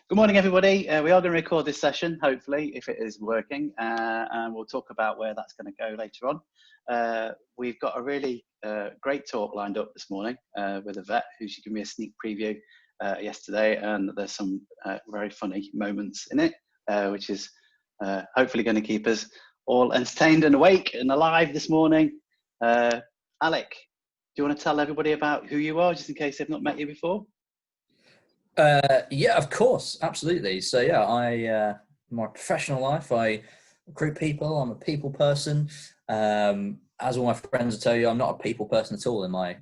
Good morning, everybody. We are going to record this session, hopefully, if it is working, and we'll talk about where that's going to go later on. We've got a really great talk lined up this morning with Yvette, who's given me a sneak preview yesterday, and there's some very funny moments in it, which is hopefully going to keep us all entertained and awake and alive this morning. Alec, do you want to tell everybody about who you are, just in case they've not met you before? Yeah, of course, absolutely. So yeah, my professional life, I recruit people. I'm a people person. As all my friends will tell you, I'm not a people person at all in my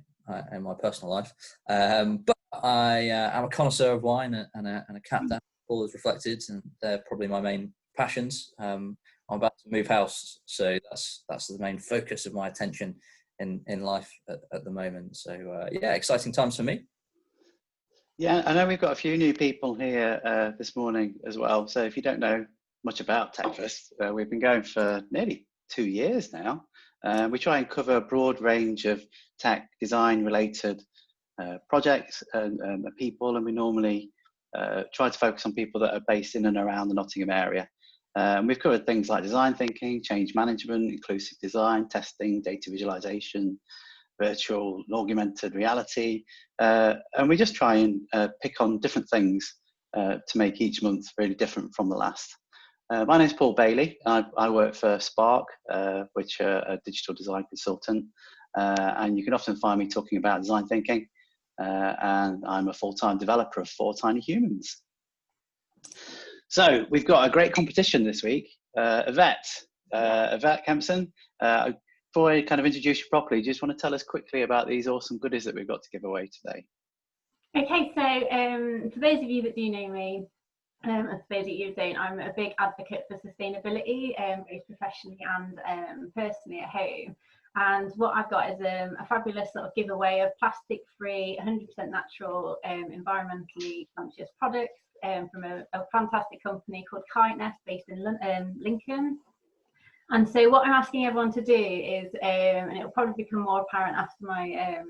personal life. But I am a connoisseur of wine and a cat dad. All is reflected, and they're probably my main passions. I'm about to move house, so that's the main focus of my attention in life at the moment. So yeah, exciting times for me. Yeah, I know we've got a few new people here this morning as well. So if you don't know much about TechFest, we've been going for nearly 2 years now. We try and cover a broad range of tech design related projects and people, and we normally try to focus on people that are based in and around the Nottingham area. We've covered things like design thinking, change management, inclusive design, testing, data visualization, virtual and augmented reality, and we just try and pick on different things to make each month really different from the last. My name is Paul Bailey. I work for Spark, which are a digital design consultant, and you can often find me talking about design thinking, and I'm a full-time developer of 4 Tiny Humans. So we've got a great competition this week. Yvette Kempson, before I kind of introduce you properly, do you just want to tell us quickly about these awesome goodies that we've got to give away today? Okay, so for those of you that do know me, and for those of you who don't, I'm a big advocate for sustainability, both professionally and personally at home. And what I've got is a fabulous sort of giveaway of plastic-free, 100% natural, environmentally conscious products from a fantastic company called Kindness, based in Lincoln. And so what I'm asking everyone to do is, and it'll probably become more apparent after my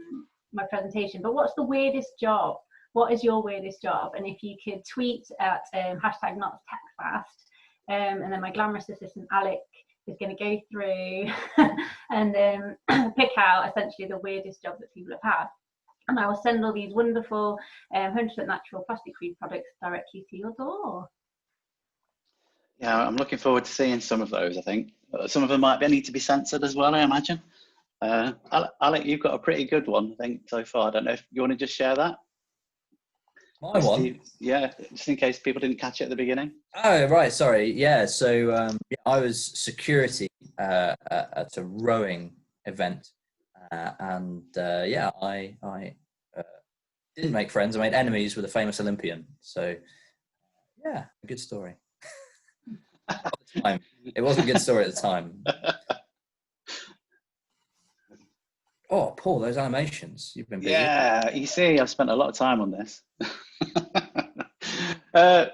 my presentation, but what's the weirdest job? What is your weirdest job? And if you could tweet at hashtag #NotTechFast, and then my glamorous assistant Alec is going to go through and pick out essentially the weirdest job that people have had. And I will send all these wonderful 100% natural plastic-free products directly to your door. Yeah, I'm looking forward to seeing some of those, I think. Some of them might need to be censored as well, I imagine. Alec, you've got a pretty good one, I think, so far. I don't know if you want to just share that. My one? Yeah, just in case people didn't catch it at the beginning. Oh, right, sorry. Yeah, so I was security at a rowing event. And I didn't make friends. I made enemies with a famous Olympian. So, yeah, a good story. At the time. It wasn't a good story at the time. Oh, Paul, those animations. You've been busy. Yeah, you see, I've spent a lot of time on this.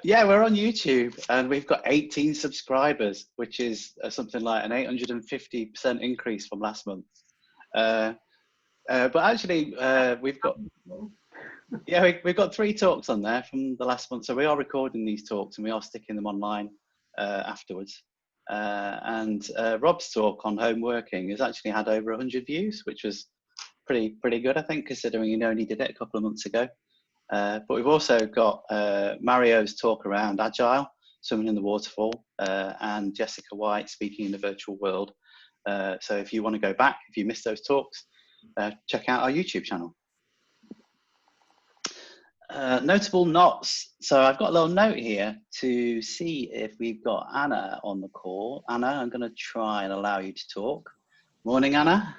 Yeah, we're on YouTube and we've got 18 subscribers, which is something like an 850% increase from last month. But actually, we've got 3 talks on there from the last month. So we are recording these talks and we are sticking them online afterwards. And Rob's talk on home working has actually had over 100 views, which was pretty good, I think, considering he only did it a couple of months ago. But we've also got Mario's talk around agile, swimming in the waterfall, and Jessica White speaking in the virtual world. So if you want to go back, if you missed those talks, check out our YouTube channel. Notable nots. So I've got a little note here to see if we've got Anna on the call. Anna, I'm going to try and allow you to talk. Morning, Anna.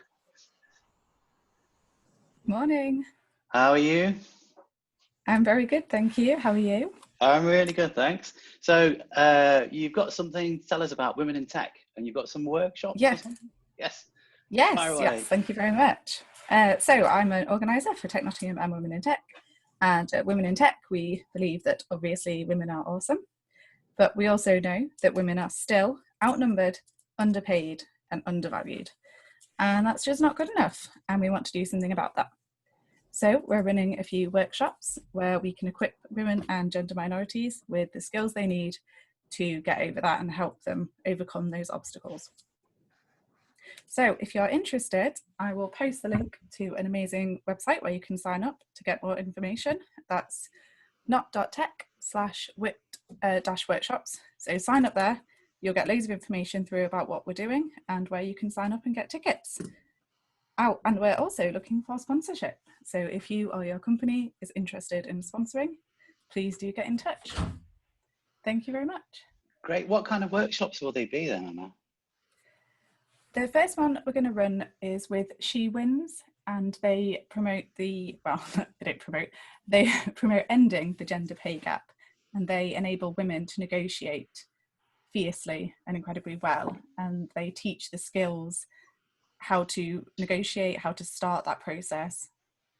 Morning. How are you? I'm very good, thank you. How are you? I'm really good, thanks. So you've got something to tell us about women in tech, and you've got some workshops. Yes. Yes. Yes, thank you very much. So I'm an organiser for Tech Nottingham and Women in Tech. And at Women in Tech, we believe that obviously women are awesome, but we also know that women are still outnumbered, underpaid and undervalued. And that's just not good enough. And we want to do something about that. So we're running a few workshops where we can equip women and gender minorities with the skills they need to get over that and help them overcome those obstacles. So if you're interested, I will post the link to an amazing website where you can sign up to get more information. That's not.tech/WIT-workshops. So sign up there. You'll get loads of information through about what we're doing and where you can sign up and get tickets. Oh, and we're also looking for sponsorship. So if you or your company is interested in sponsoring, please do get in touch. Thank you very much. Great. What kind of workshops will they be then, Anna? The first one we're going to run is with She Wins, and they promote they promote ending the gender pay gap, and they enable women to negotiate fiercely and incredibly well, and they teach the skills how to negotiate, how to start that process,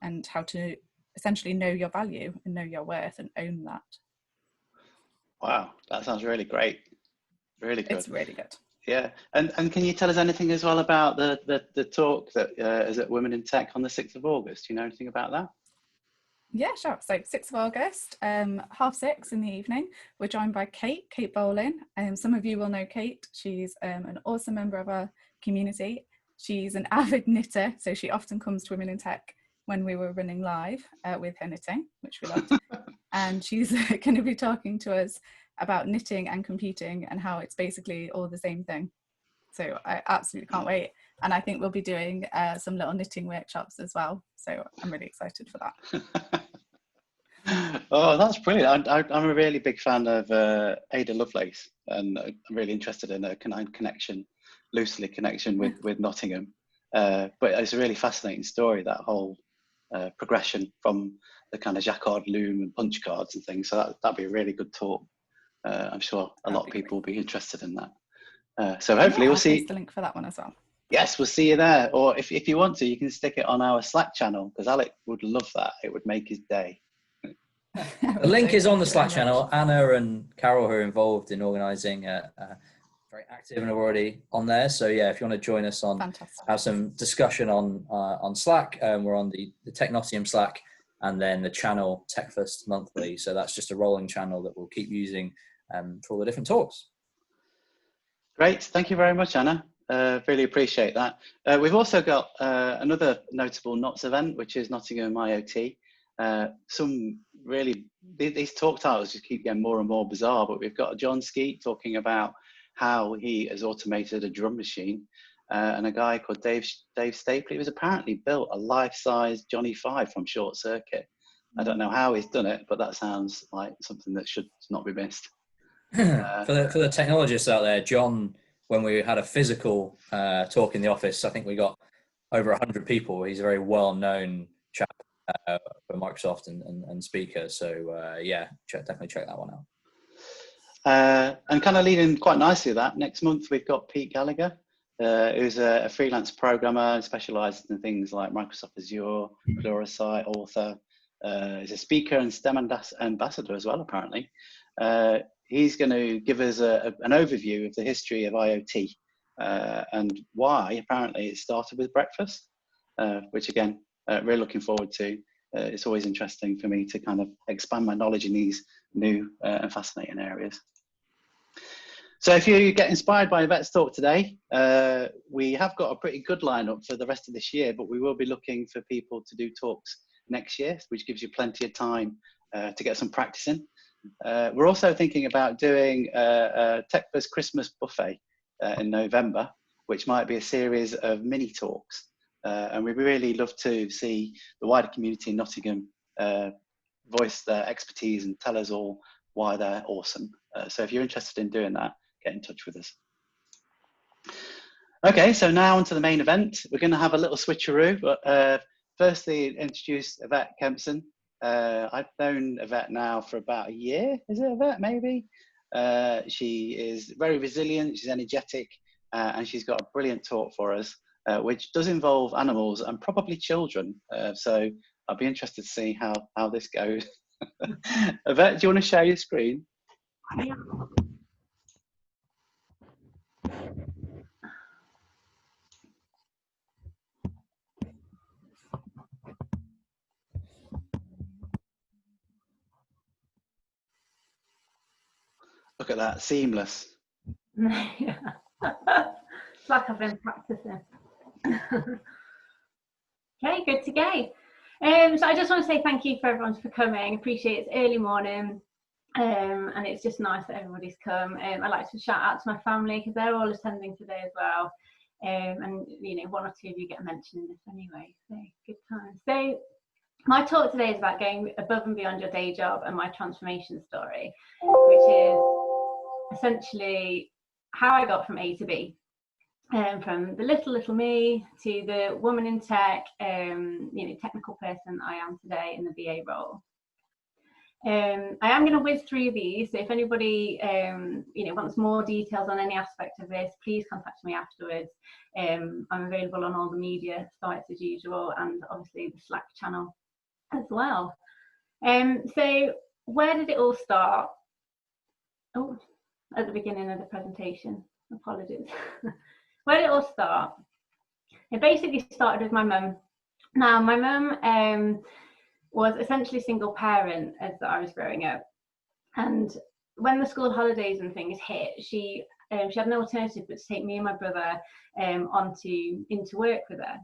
and how to essentially know your value and know your worth and own that. Wow, that sounds really great. Really good. It's really good. Yeah, and can you tell us anything as well about the talk that is at Women in Tech on the 6th of August? Do you know anything about that? Yeah, sure. So 6th of August, 6:30 in the evening, we're joined by Kate Bowling. Some of you will know Kate. She's an awesome member of our community. She's an avid knitter, so she often comes to Women in Tech when we were running live with her knitting, which we loved. And she's going to be talking to us about knitting and competing and how it's basically all the same thing. So I absolutely can't wait. And I think we'll be doing some little knitting workshops as well. So I'm really excited for that. Oh, that's brilliant. I'm a really big fan of Ada Lovelace, and I'm really interested in a loosely connection with Nottingham. But it's a really fascinating story, that whole progression from the kind of jacquard loom and punch cards and things. So that'd be a really good talk. I'm sure a lot of people will be interested in that. So hopefully we'll see. I'll post the link for that one as well. Yes, we'll see you there. Or if you want to, you can stick it on our Slack channel, because Alec would love that. It would make his day. The link is on the Slack channel. Anna and Carol, who are involved in organising, very active and are already on there. So yeah, if you want to join us on, have some discussion on Slack, we're on the Technottium Slack, and then the channel TechFest Monthly. So that's just a rolling channel that we'll keep using for all the different talks. Great, thank you very much, Anna. Really appreciate that. We've also got another notable NOTS event, which is Nottingham IoT. These talk titles just keep getting more and more bizarre, but we've got John Skeet talking about how he has automated a drum machine, and a guy called Dave Stapley who's apparently built a life-size Johnny 5 from Short Circuit. I don't know how he's done it, but that sounds like something that should not be missed. For the technologists out there, John, when we had a physical talk in the office, I think we got over 100 people. He's a very well-known chap for Microsoft and speaker. So yeah, definitely check that one out. And kind of leading quite nicely to that, next month we've got Pete Gallagher, who's a freelance programmer and specialises in things like Microsoft Azure, Pluralsight, author. He's a speaker and STEM ambassador as well, apparently. He's going to give us an overview of the history of IoT and why apparently it started with breakfast, which again, really looking forward to. It's always interesting for me to kind of expand my knowledge in these new and fascinating areas. So if you get inspired by Yvette's talk today, we have got a pretty good lineup for the rest of this year, but we will be looking for people to do talks next year, which gives you plenty of time to get some practice in. We're also thinking about doing a TechFest Christmas buffet in November, which might be a series of mini talks. And we'd really love to see the wider community in Nottingham voice their expertise and tell us all why they're awesome. So if you're interested in doing that, get in touch with us. Okay, so now onto the main event. We're going to have a little switcheroo, but firstly, introduce Yvette Kempson. I've known Yvette now for about a year. Is it Yvette, maybe? She is very resilient, she's energetic, and she's got a brilliant talk for us, which does involve animals and probably children. So I'll be interested to see how this goes. Yvette, do you want to share your screen? Yeah. Look at that, seamless. Yeah. It's like I've been practicing. Okay, good to go. So I just want to say thank you for everyone for coming. Appreciate it's early morning, and it's just nice that everybody's come. I'd like to shout out to my family because they're all attending today as well. And you know, one or two of you get mentioned in this anyway, so good time. So my talk today is about going above and beyond your day job and my transformation story, which is essentially how I got from A to B. From the little me to the woman in tech, you know, technical person I am today in the BA role. I am going to whiz through these, so if anybody you know, wants more details on any aspect of this, please contact me afterwards. I'm available on all the media sites as usual, and obviously the Slack channel as well. So where did it all start? Oh, at the beginning of the presentation, apologies. Where did it all start? It basically started with my mum. Now, my mum was essentially a single parent as I was growing up. And when the school holidays and things hit, she had no alternative but to take me and my brother into work with her.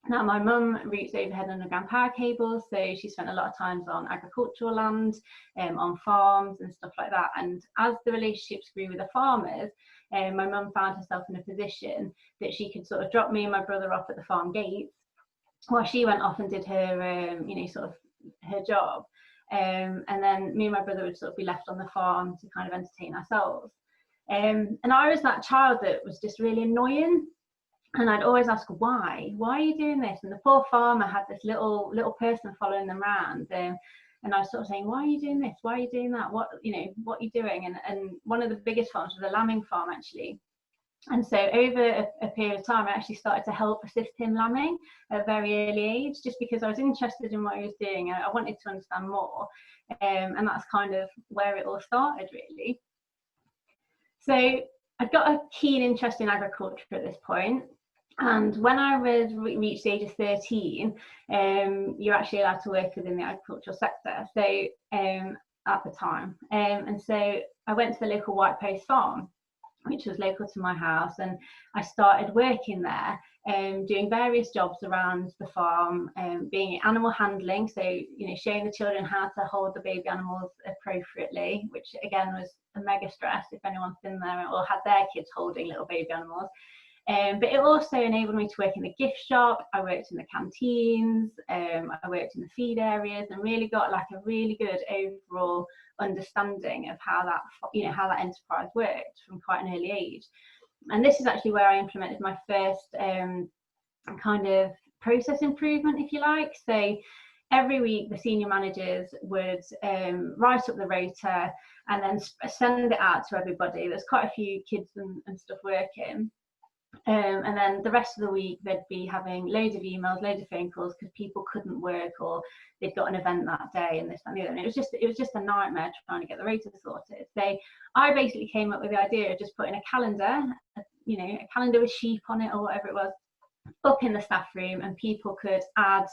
Now, my mum routes overhead underground power cables, so she spent a lot of times on agricultural land, on farms and stuff like that. And as the relationships grew with the farmers, my mum found herself in a position that she could sort of drop me and my brother off at the farm gates while she went off and did her, you know, sort of her job. And then me and my brother would sort of be left on the farm to kind of entertain ourselves. And I was that child that was just really annoying. And I'd always ask, why are you doing this? And the poor farmer had this little person following them around. And I was sort of saying, why are you doing this? Why are you doing that? What are you doing? And one of the biggest farms was a lambing farm, actually. And so over a period of time, I actually started to help assist him lambing at a very early age, just because I was interested in what he was doing. I wanted to understand more. And that's kind of where it all started, really. So I'd got a keen interest in agriculture at this point. And when I reached the age of 13, you're actually allowed to work within the agricultural sector. So at the time, and so I went to the local White Post farm, which was local to my house, and I started working there, doing various jobs around the farm, being animal handling, so you know, showing the children how to hold the baby animals appropriately, which again was a mega stress if anyone's been there or had their kids holding little baby animals. But it also enabled me to work in the gift shop. I worked in the canteens, I worked in the feed areas, and really got like a really good overall understanding of how that, you know, how that enterprise worked from quite an early age. And this is actually where I implemented my first kind of process improvement, if you like. So every week the senior managers would write up the rota and then send it out to everybody. There's quite a few kids and stuff working. And then the rest of the week they'd be having loads of emails, loads of phone calls because people couldn't work or they'd got an event that day and this and the other. And it was just a nightmare trying to get the rota sorted. So I basically came up with the idea of just putting a calendar, you know, a calendar with sheep on it or whatever it was, up in the staff room, and people could add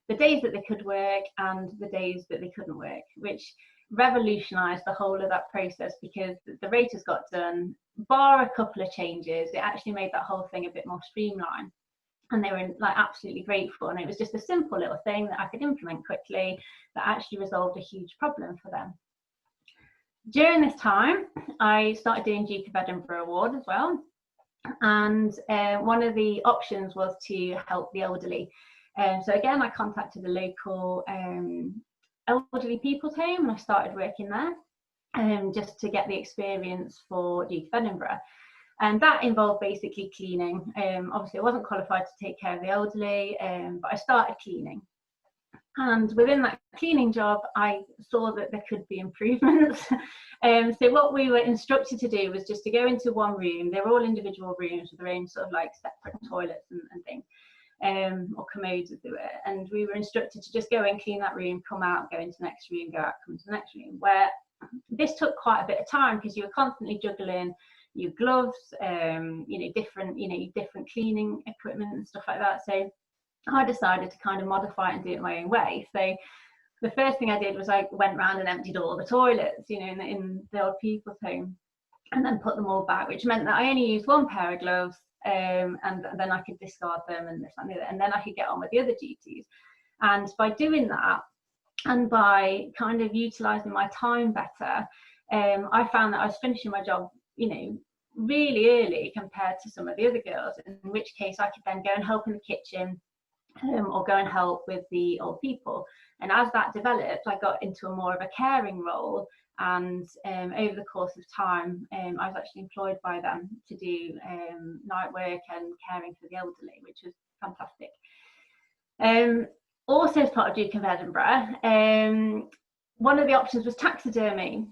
the days that they could work and the days that they couldn't work, which revolutionized the whole of that process because the rotas got done, bar a couple of changes. It actually made that whole thing a bit more streamlined, and they were like absolutely grateful. And it was just a simple little thing that I could implement quickly that actually resolved a huge problem for them. During this time, I started doing Duke of Edinburgh Award as well, and one of the options was to help the elderly. So again, I contacted the local elderly people's home and I started working there just to get the experience for Duke of Edinburgh. And that involved basically cleaning. Obviously I wasn't qualified to take care of the elderly, but I started cleaning. And within that cleaning job, I saw that there could be improvements. So what we were instructed to do was just to go into one room. They were all individual rooms with their own sort of like separate toilets and things. Or commodes as they were, and we were instructed to just go and clean that room, come out, go into the next room, go out, come into the next room, where this took quite a bit of time because you were constantly juggling your gloves, different cleaning equipment and stuff like that. So I decided to kind of modify it and do it my own way. So the first thing I did was I went round and emptied all the toilets, in the old people's home. and then put them all back, which meant that I only used one pair of gloves, and then I could discard them and this and the other, and then I could get on with the other duties. And by doing that, and by kind of utilising my time better, I found that I was finishing my job, you know, really early compared to some of the other girls, in which case I could then go and help in the kitchen, or go and help with the old people. And as that developed, I got into a more of a caring role, and over the course of time, I was actually employed by them to do night work and caring for the elderly, which was fantastic. Also, as part of Duke of Edinburgh, one of the options was taxidermy.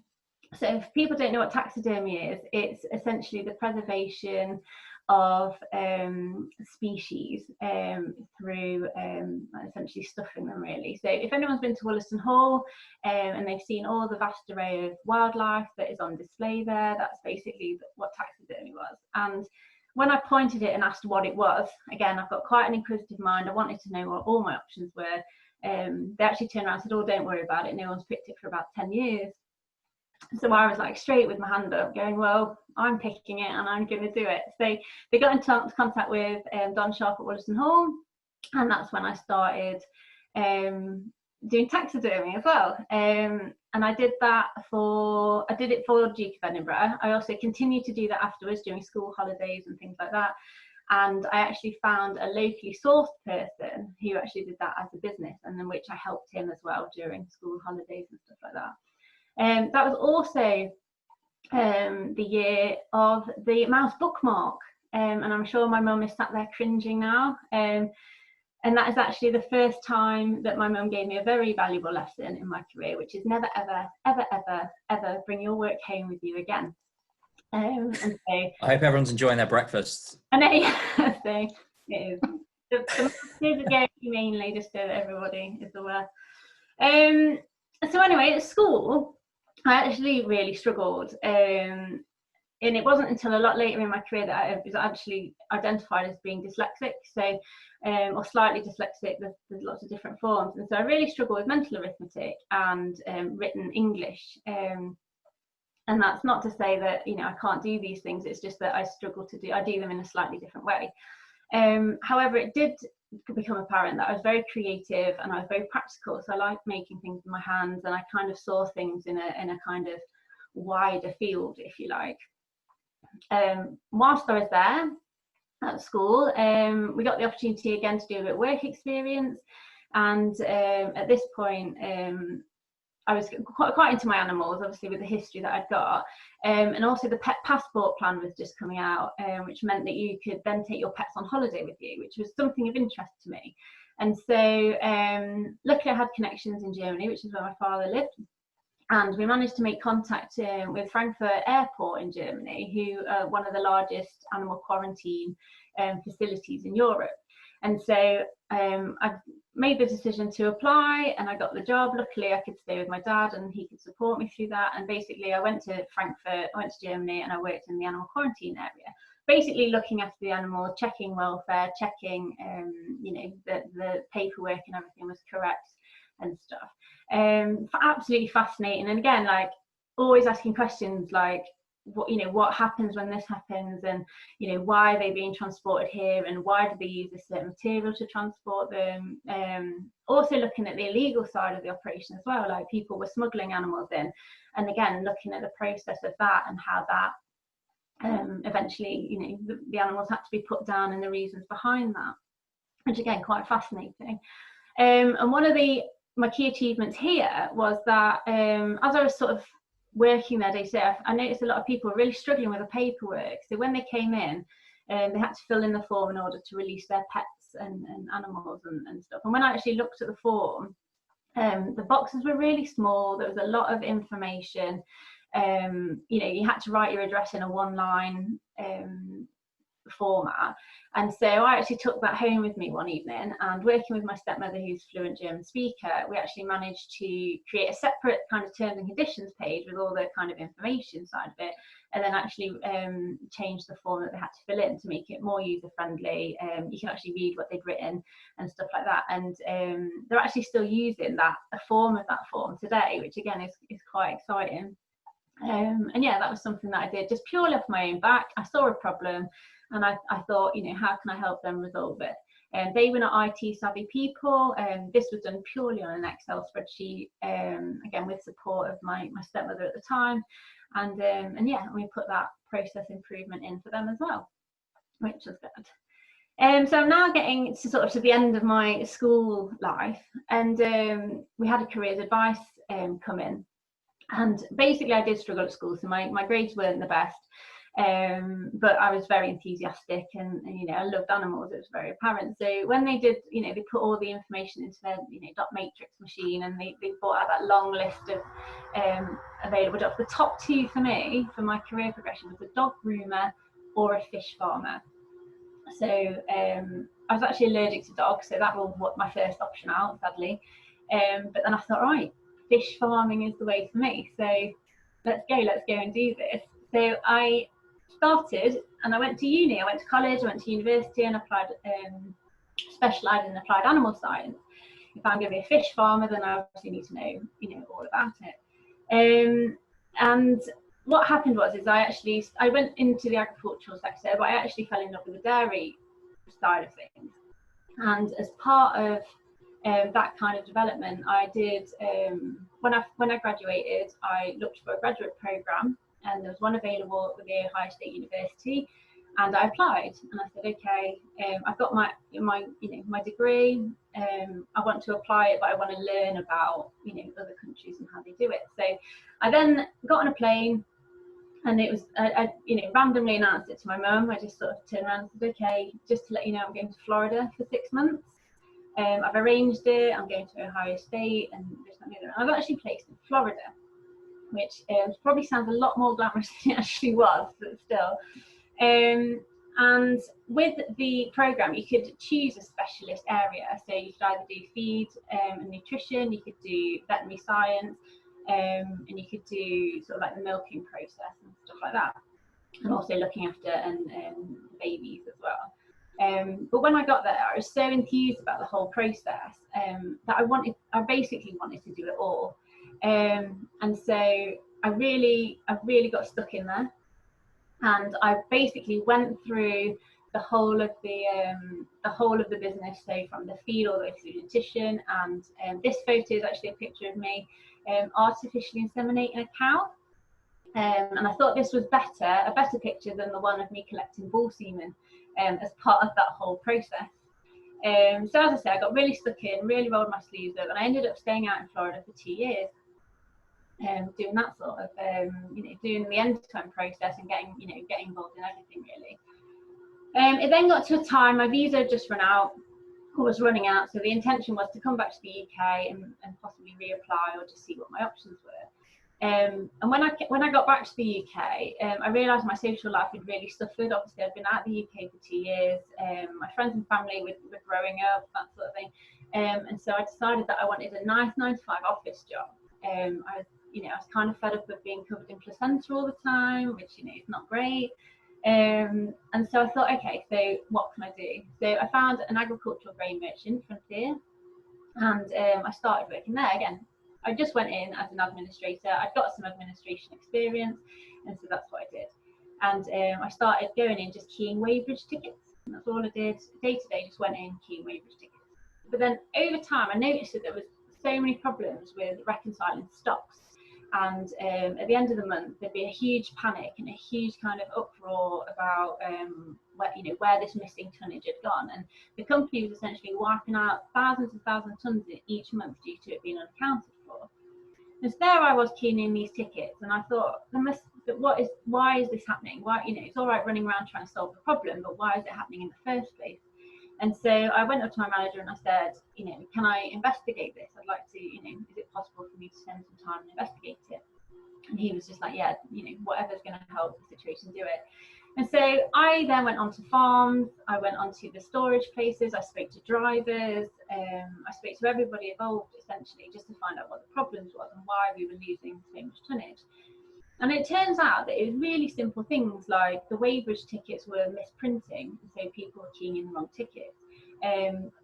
So if people don't know what taxidermy is, it's essentially the preservation of species through essentially stuffing them, really. So if anyone's been to Wollaston Hall and they've seen all the vast array of wildlife that is on display there, that's basically what taxidermy was. And when I pointed it and asked what it was, again, I've got quite an inquisitive mind. I wanted to know what all my options were. They actually turned around and said, "Oh, don't worry about it. No one's picked it for about 10 years. So I was like straight with my hand up going, well, I'm picking it and I'm going to do it. So they got into contact with Don Sharp at Wollaston Hall, and that's when I started doing taxidermy as well. And I did it for Duke of Edinburgh. I also continued to do that afterwards during school holidays and things like that. And I actually found a locally sourced person who actually did that as a business, and then which I helped him as well during school holidays and stuff like that. That was also the year of the mouse bookmark, and I'm sure my mum is sat there cringing now. And that is actually the first time that my mum gave me a very valuable lesson in my career, which is never, ever, ever, ever, ever bring your work home with you again. And so I hope everyone's enjoying their breakfast. I know, yeah, so it is. The masters again, mainly, just so that everybody is aware. So anyway, at school, I actually really struggled, and it wasn't until a lot later in my career that I was actually identified as being dyslexic, so or slightly dyslexic. There's lots of different forms, and so I really struggled with mental arithmetic and written English. And that's not to say that, you know, I can't do these things. It's just that I do them in a slightly different way. However, it did become apparent that I was very creative and I was very practical. So I liked making things with my hands, and I kind of saw things in a kind of wider field, if you like. Whilst I was there at school, we got the opportunity again to do a bit of work experience. And at this point, I was quite into my animals, obviously with the history that I'd got, and also the pet passport plan was just coming out, which meant that you could then take your pets on holiday with you, which was something of interest to me. And so luckily I had connections in Germany, which is where my father lived, and we managed to make contact with Frankfurt Airport in Germany, who are one of the largest animal quarantine facilities in Europe. And so I made the decision to apply, and I got the job. Luckily, I could stay with my dad and he could support me through that. And basically, I went to Frankfurt, I went to Germany, and I worked in the animal quarantine area, basically looking after the animal, checking welfare, checking, you know, the paperwork and everything was correct and stuff. Absolutely fascinating. And again, like always asking questions like, what happens when this happens, and why are they being transported here, and why do they use a certain material to transport them. Also looking at the illegal side of the operation as well, like people were smuggling animals in, and again looking at the process of that and how that eventually the animals had to be put down and the reasons behind that, which again quite fascinating. And one of my key achievements here was that as I was sort of working there day to day, I noticed a lot of people were really struggling with the paperwork. So when they came in, they had to fill in the form in order to release their pets and animals and stuff. And when I actually looked at the form, the boxes were really small. There was a lot of information. You had to write your address in a one-line format. And so I actually took that home with me one evening, and working with my stepmother, who's a fluent German speaker, we actually managed to create a separate kind of terms and conditions page with all the kind of information side of it, and then actually change the form that they had to fill in to make it more user friendly. You can actually read what they'd written and stuff like that, and they're actually still using a form of that form today, which again is quite exciting. And yeah, that was something that I did just purely off my own back. I saw a problem and I thought, you know, how can I help them resolve it? And they were not IT savvy people, and this was done purely on an Excel spreadsheet, again with support of my stepmother at the time, and yeah, we put that process improvement in for them as well, which was good. So I'm now getting to sort of to the end of my school life, and we had a careers advice come in, and basically I did struggle at school, so my grades weren't the best. But I was very enthusiastic, and you know, I loved animals. It was very apparent. So when they did, you know, they put all the information into their, you know, dot matrix machine, and they brought out that long list of available jobs. The top two for me for my career progression was a dog groomer or a fish farmer. So I was actually allergic to dogs, so that was my first option out, sadly. But then I thought, right, fish farming is the way for me. So let's go and do this. So I started, and I went to uni. I went to college, I went to university, and applied, specialised in applied animal science. If I'm going to be a fish farmer, then I obviously need to know, you know, all about it. And what happened was, I went into the agricultural sector, but I actually fell in love with the dairy side of things. And as part of that kind of development, I did, when I graduated, I looked for a graduate programme, and there was one available at the Ohio State University, and I applied, and I said, okay, I've got my degree, I want to apply it, but I want to learn about, you know, other countries and how they do it. So I then got on a plane, and it was, I you know, randomly announced it to my mum. I just sort of turned around and said, okay, just to let you know, I'm going to Florida for 6 months. I've arranged it, I'm going to Ohio State, and this, that, and the other. I've actually placed in Florida, which probably sounds a lot more glamorous than it actually was, but still. And with the programme, you could choose a specialist area. So you could either do feed and nutrition, you could do veterinary science, and you could do sort of like the milking process and stuff like that, and also looking after babies as well. But when I got there, I was so enthused about the whole process that I basically wanted to do it all. And so I really got stuck in there, and I basically went through the whole of the business, so from the feed all the way through nutrition. And this photo is actually a picture of me artificially inseminating a cow. And I thought this was a better picture than the one of me collecting bull semen as part of that whole process. So as I say, I got really stuck in, really rolled my sleeves up, and I ended up staying out in Florida for 2 years, doing that sort of, you know, doing the end-to-end process and getting involved in everything really. It then got to a time, my visa had just run out, or was running out, so the intention was to come back to the UK and possibly reapply or just see what my options were. And when I got back to the UK, I realised my social life had really suffered. Obviously, I'd been out of the UK for 2 years. My friends and family were growing up, that sort of thing. And so I decided that I wanted a nice 9-to-5 office job. I was kind of fed up of being covered in placenta all the time, which, you know, is not great. And so I thought, okay, so what can I do? So I found an agricultural grain merchant, Frontier, and I started working there again. I just went in as an administrator. I'd got some administration experience, and so that's what I did. And I started going in just keying weighbridge tickets, and that's all I did. Day to day, just went in keying weighbridge tickets. But then over time, I noticed that there was so many problems with reconciling stocks. And at the end of the month, there'd be a huge panic and a huge kind of uproar about where this missing tonnage had gone. And the company was essentially wiping out thousands and thousands of tons each month due to it being unaccounted for. And so there I was keying in these tickets, and I thought, why is this happening? Why, you know, it's all right running around trying to solve the problem, but why is it happening in the first place? And so I went up to my manager and I said, you know, can I investigate this? I'd like to, you know, is it possible for me to spend some time and investigate it? And he was just like, yeah, you know, whatever's going to help the situation, do it. And so I then went on to farms, I went on to the storage places, I spoke to drivers, I spoke to everybody involved essentially, just to find out what the problems was and why we were losing so much tonnage. And it turns out that it was really simple things, like the weighbridge tickets were misprinting, so people were keying in the wrong tickets.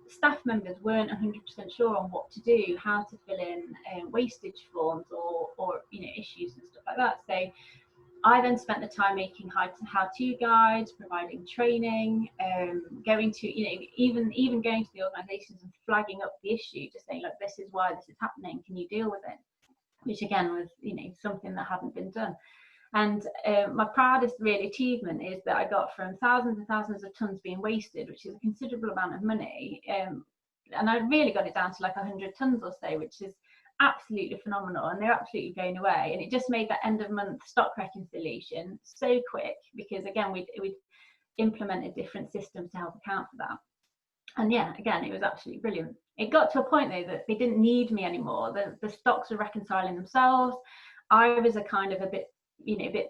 staff members weren't 100% sure on what to do, how to fill in wastage forms or issues and stuff like that. So I then spent the time making how-to guides, providing training, going to, even going to the organisations and flagging up the issue, just saying, look, this is why this is happening. Can you deal with it? Which again was, something that hadn't been done. And my proudest real achievement is that I got from thousands and thousands of tonnes being wasted, which is a considerable amount of money, and I really got it down to like 100 tonnes or so, which is absolutely phenomenal, and they're absolutely blown away. And it just made that end of month stock reconciliation so quick, because again we'd implemented different systems to help account for that. And yeah, again, it was absolutely brilliant. It got to a point though that they didn't need me anymore. The stocks were reconciling themselves. I was a kind of a bit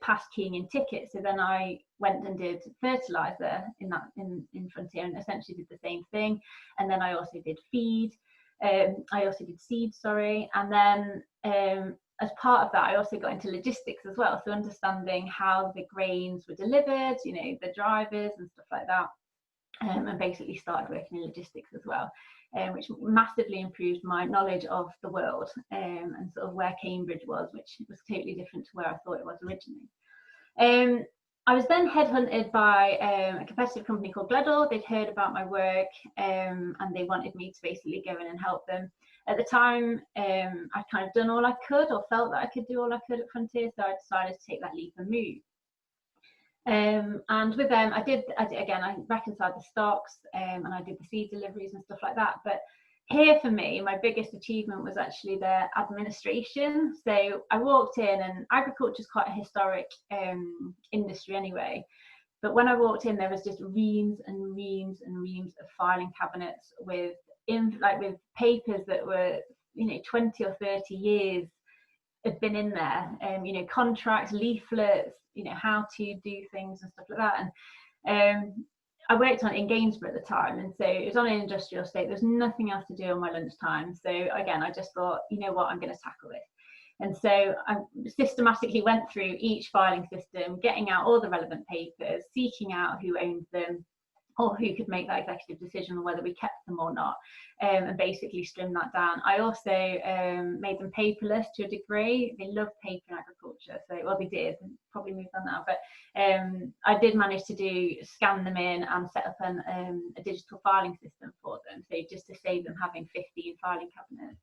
past keying in tickets, so then I went and did fertilizer in Frontier, and essentially did the same thing. And then I also did feed. I also did seed, and then as part of that I also got into logistics as well, so understanding how the grains were delivered, the drivers and stuff like that, and basically started working in logistics as well, which massively improved my knowledge of the world, and sort of where Cambridge was, which was totally different to where I thought it was originally. I was then headhunted by a competitive company called Gallagher. They'd heard about my work, and they wanted me to basically go in and help them. At the time, I'd kind of done all I could, or felt that I could do all I could at Frontier, so I decided to take that leap and move. And with them, I reconciled the stocks, and I did the seed deliveries and stuff like that. But here for me, my biggest achievement was actually their administration. So I walked in, and agriculture is quite a historic industry anyway. But when I walked in, there was just reams and reams and reams of filing cabinets with papers that were 20 or 30 years had been in there, contracts, leaflets, how to do things and stuff like that. And I worked in Gainsborough at the time, and so it was on an industrial estate. There's nothing else to do on my lunchtime. So again, I just thought, I'm going to tackle this. And so I systematically went through each filing system, getting out all the relevant papers, seeking out who owned them, or who could make that executive decision on whether we kept them or not, and basically trimmed that down. I also made them paperless to a degree. They love paper in agriculture, they did, probably moved on now, but I did manage to scan them in and set up a digital filing system for them, so just to save them having 15 filing cabinets.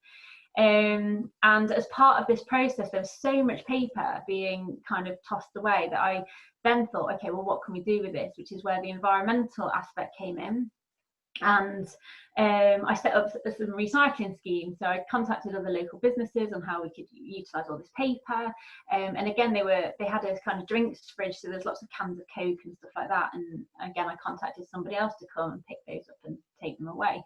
And as part of this process, there was so much paper being kind of tossed away that I then thought, okay, well, what can we do with this? Which is where the environmental aspect came in. And I set up some recycling schemes. So I contacted other local businesses on how we could utilise all this paper. And again, they had a kind of drinks fridge, so there's lots of cans of Coke and stuff like that. And again, I contacted somebody else to come and pick those up and take them away.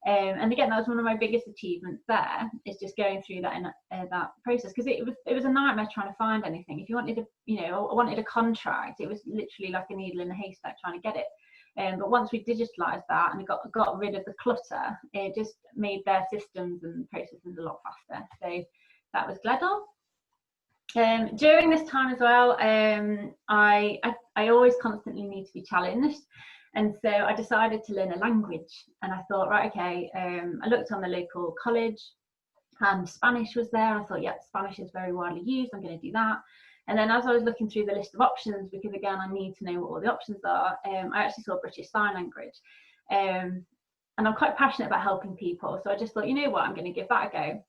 And again, that was one of my biggest achievements there, is just going through that that process, because it was a nightmare trying to find anything. If you wanted I wanted a contract, it was literally like a needle in a haystack trying to get it. But once we digitalised that and got rid of the clutter, it just made their systems and processes a lot faster. So that was Gallagher. During this time as well, I always constantly need to be challenged. And so I decided to learn a language, and I thought, right, okay, I looked on the local college and Spanish was there. I thought, yeah, Spanish is very widely used, I'm going to do that. And then as I was looking through the list of options, because again, I need to know what all the options are, I actually saw British Sign Language. And I'm quite passionate about helping people. So I just thought, you know what, I'm going to give that a go.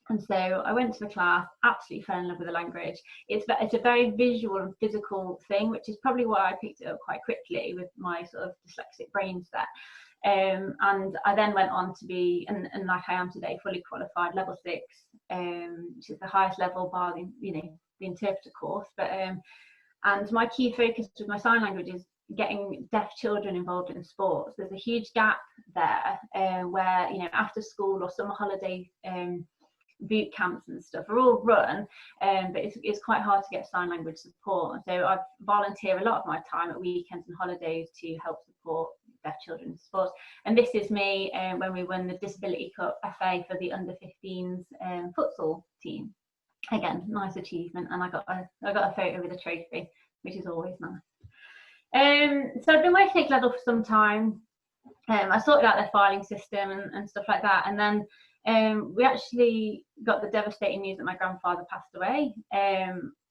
And so I went to the class, absolutely fell in love with the language. It's a very visual and physical thing, which is probably why I picked it up quite quickly with my sort of dyslexic brain set. And I then went on to be, and like I am today, fully qualified level 6, which is the highest level bar the interpreter course. But and my key focus with my sign language is getting deaf children involved in sports. There's a huge gap there where after school or summer holiday boot camps and stuff are all run, but it's quite hard to get sign language support. So I volunteer a lot of my time at weekends and holidays to help support deaf children in sports. And this is me when we won the Disability Cup FA for the under-15s futsal team. Again, nice achievement, and I got a photo with a trophy, which is always nice. So I've been working at Gallagher for some time. I sorted out their filing system and stuff like that. And then we actually got the devastating news that my grandfather passed away,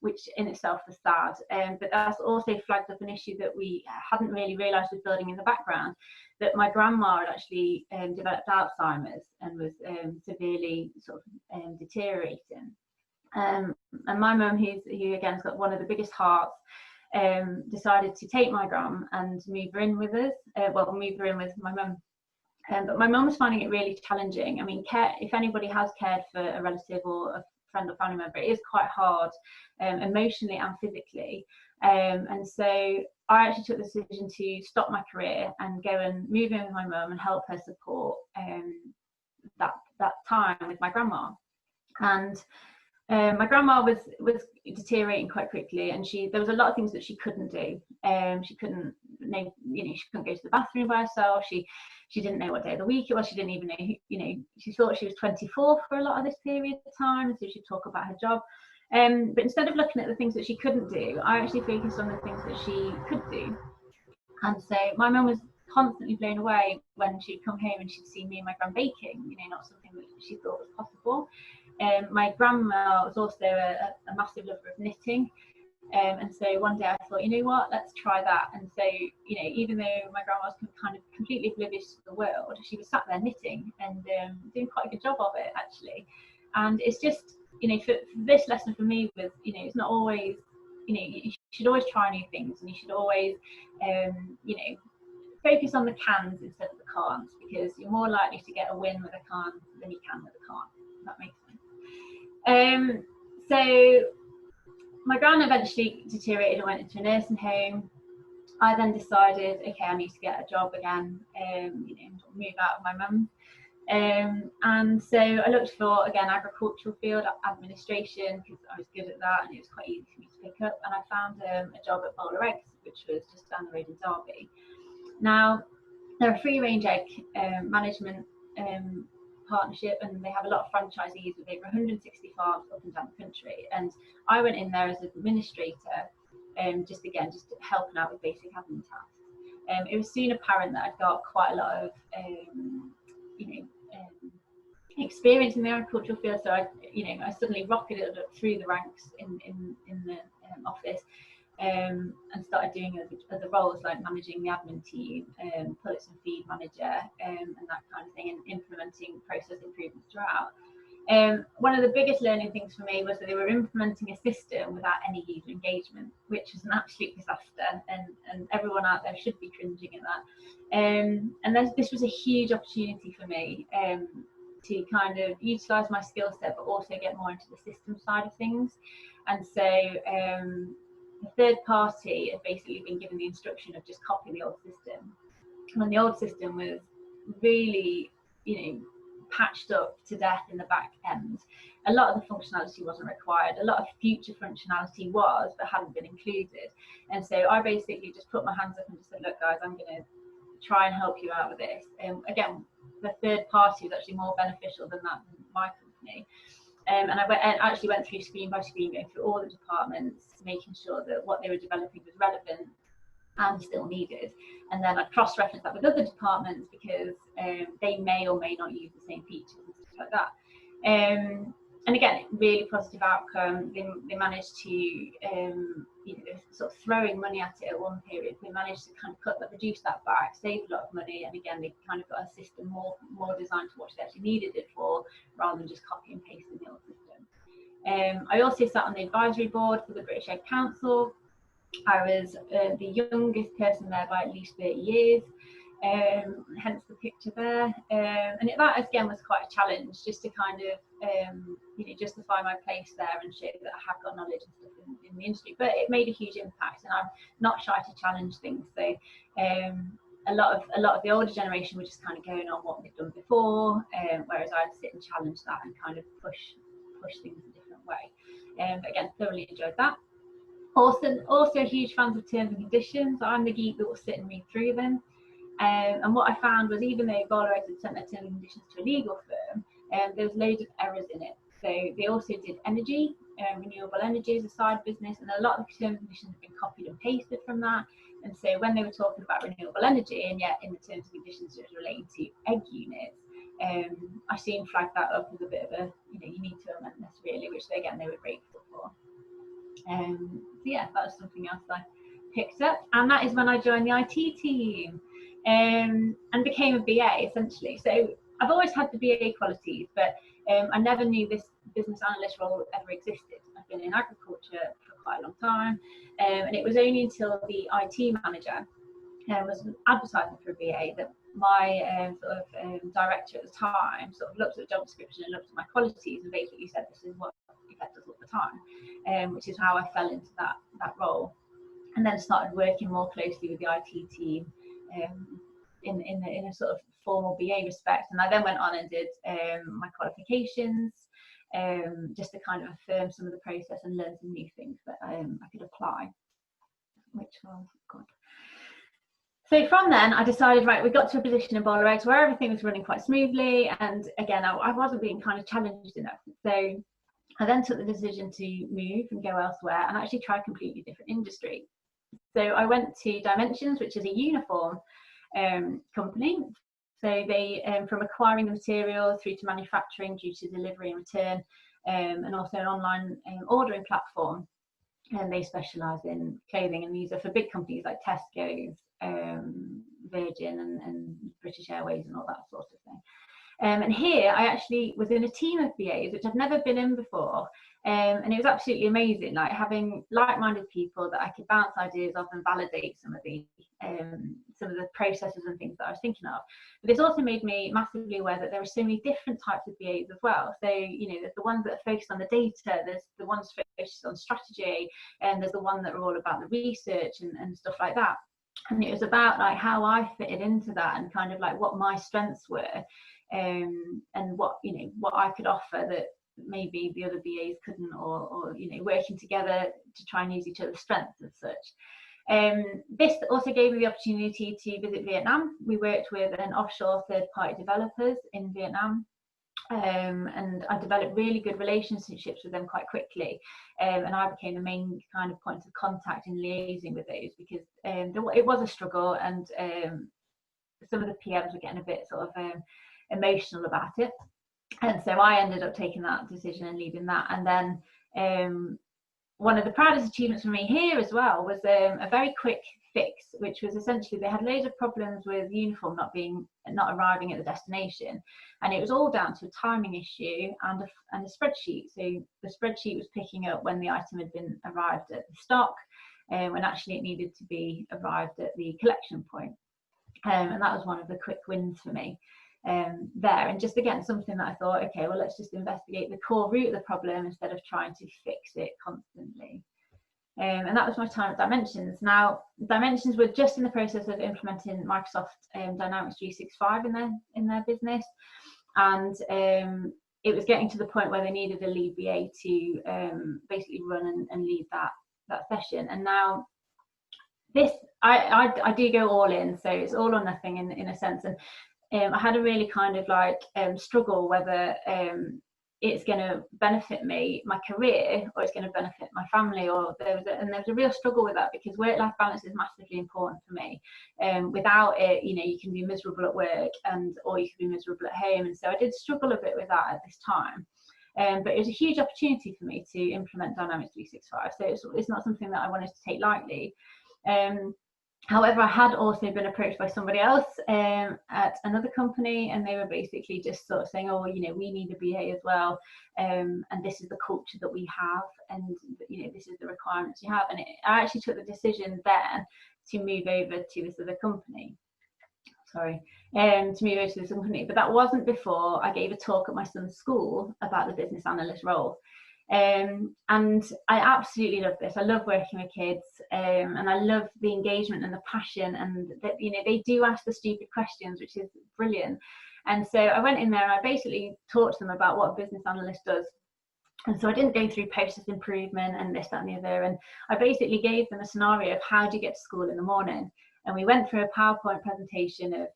which in itself was sad. But that's also flagged up an issue that we hadn't really realised was building in the background, that my grandma had actually developed Alzheimer's and was severely sort of deteriorating. And my mum, who again has got one of the biggest hearts, decided to take my gran and move her in with us. Move her in with my mum. But my mum was finding it really challenging. I mean, if anybody has cared for a relative or a friend or family member, it is quite hard, emotionally and physically. And so I actually took the decision to stop my career and go and move in with my mum and help her support that time with my grandma. And my grandma was deteriorating quite quickly, and there was a lot of things that she couldn't do. She couldn't go to the bathroom by herself. She didn't know what day of the week it was. She didn't even know, she thought she was 24 for a lot of this period of time, so she'd talk about her job. But instead of looking at the things that she couldn't do, I actually focused on the things that she could do. And so my mum was constantly blown away when she'd come home and she'd see me and my gran baking, not something that she thought was possible. My grandma was also a massive lover of knitting. And so one day I thought, you know what, let's try that. And so, even though my grandma was kind of completely oblivious to the world, she was sat there knitting and doing quite a good job of it, actually. And it's just, for this lesson for me was, it's not always, you should always try new things, and you should always, focus on the cans instead of the can'ts, because you're more likely to get a win with a can than you can with a can't. If that makes sense. So my gran eventually deteriorated and went into a nursing home. I then decided, okay, I need to get a job again, move out of my mum. And so I looked for, again, agricultural field, administration, because I was good at that and it was quite easy for me to pick up. And I found a job at Bowler Eggs, which was just down the road in Derby. Now, they're a free-range egg management partnership, and they have a lot of franchisees with over 160 farms up and down the country. And I went in there as an administrator, just helping out with basic admin tasks. It was soon apparent that I'd got quite a lot of experience in the agricultural field, so I suddenly rocketed up through the ranks in the office. And started doing other roles like managing the admin team, pullets and feed manager, and that kind of thing, and implementing process improvements throughout. One of the biggest learning things for me was that they were implementing a system without any user engagement, which was an absolute disaster, and everyone out there should be cringing at that. And this was a huge opportunity for me to kind of utilise my skill set, but also get more into the system side of things. And so the third party had basically been given the instruction of just copying the old system. When the old system was really, patched up to death in the back end, a lot of the functionality wasn't required. A lot of future functionality was, but hadn't been included. And so I basically just put my hands up and just said, look, guys, I'm going to try and help you out with this. Again, the third party was actually more beneficial than my company. And I actually went through screen by screen, going through all the departments, making sure that what they were developing was relevant and still needed. And then I'd cross-reference that with other departments, because they may or may not use the same features and stuff like that. And again, really positive outcome. They managed to, sort of throwing money at it at one period. They managed to kind of reduce that back, save a lot of money, and again, they kind of got a system more designed to what they actually needed it for, rather than just copy and pasting the old system. I also sat on the advisory board for the British Egg Council. I was the youngest person there by at least 30 years. Hence the picture there, and that again was quite a challenge, just to kind of justify my place there and show that I have got knowledge and stuff in the industry. But it made a huge impact, and I'm not shy to challenge things. So a lot of the older generation were just kind of going on what they've done before, whereas I'd sit and challenge that and kind of push things a different way. But again, thoroughly enjoyed that. Also huge fans of terms and conditions. I'm the geek that will sit and read through them. And what I found was, even though Gallagher had sent their terms and conditions to a legal firm, there was loads of errors in it. So they also did energy, renewable energy as a side business, and a lot of the terms and conditions have been copied and pasted from that. And so when they were talking about renewable energy, and yet in the terms and conditions it was relating to egg units, I soon flagged that up as a bit of a, you need to amend this really, which again they were grateful for. So yeah, that was something else I picked up, and that is when I joined the IT team and became a BA essentially. So I've always had the BA qualities, but I never knew this business analyst role ever existed. I've been in agriculture for quite a long time, and it was only until the IT manager was advertising for a BA that my director at the time sort of looked at the job description and looked at my qualities and basically said, this is what Yvette does all the time, which is how I fell into that role, and then started working more closely with the IT team in a sort of formal BA respect. And I then went on and did my qualifications just to kind of affirm some of the process and learn some new things that I could apply, which was good. So from then I decided, right, we got to a position in Boiler Eggs where everything was running quite smoothly, and again I wasn't being kind of challenged enough. So I then took the decision to move and go elsewhere and actually try a completely different industry. So I went to Dimensions, which is a uniform company. So they, from acquiring the material through to manufacturing, due to delivery and return, and also an online ordering platform. And they specialise in clothing, and these are for big companies like Tesco's, Virgin and British Airways and all that sort of thing. And here I actually was in a team of BAs, which I've never been in before. And it was absolutely amazing, like having like-minded people that I could bounce ideas off and validate some of the processes and things that I was thinking of. But this also made me massively aware that there are so many different types of BAs as well. So, there's the ones that are focused on the data, there's the ones focused on strategy, and there's the one that are all about the research and stuff like that. And it was about like how I fitted into that and kind of like what my strengths were, and what I could offer that maybe the other BAs couldn't, or working together to try and use each other's strengths as such. This also gave me the opportunity to visit Vietnam. We worked with an offshore third-party developers in Vietnam, and I developed really good relationships with them quite quickly, and I became the main kind of point of contact in liaising with those, because it was a struggle, and some of the PMs were getting a bit sort of emotional about it. And so I ended up taking that decision and leading that. And then one of the proudest achievements for me here as well was a very quick fix, which was essentially they had loads of problems with uniform not arriving at the destination, and it was all down to a timing issue and a spreadsheet. So the spreadsheet was picking up when the item had been arrived at the stock, when actually it needed to be arrived at the collection point. And that was one of the quick wins for me there, and just again something that I thought, okay, well, let's just investigate the core root of the problem instead of trying to fix it constantly. And that was my time at Dimensions. Now, Dimensions were just in the process of implementing Microsoft Dynamics 365 in their business, and it was getting to the point where they needed a lead BA to basically run and lead that session. And now this, I do go all in, so it's all or nothing in a sense. And I had a really kind of like struggle whether it's going to benefit me, my career, or it's going to benefit my family. Or there was a real struggle with that, because work-life balance is massively important for me. Without it, you can be miserable at work, or you can be miserable at home. And so I did struggle a bit with that at this time. But it was a huge opportunity for me to implement Dynamics 365. So it's not something that I wanted to take lightly. However, I had also been approached by somebody else at another company, and they were basically just sort of saying, oh, we need a BA as well, and this is the culture that we have, and this is the requirements you have. And I actually took the decision then to move over to this other company. To move over to this company, but that wasn't before I gave a talk at my son's school about the business analyst role. And I absolutely love this. I love working with kids, and I love the engagement and the passion, and that they do ask the stupid questions, which is brilliant. And so I went in there and I basically taught them about what a business analyst does. And so I didn't go through process improvement and this, that and the other, and I basically gave them a scenario of how do you get to school in the morning. And we went through a PowerPoint presentation of,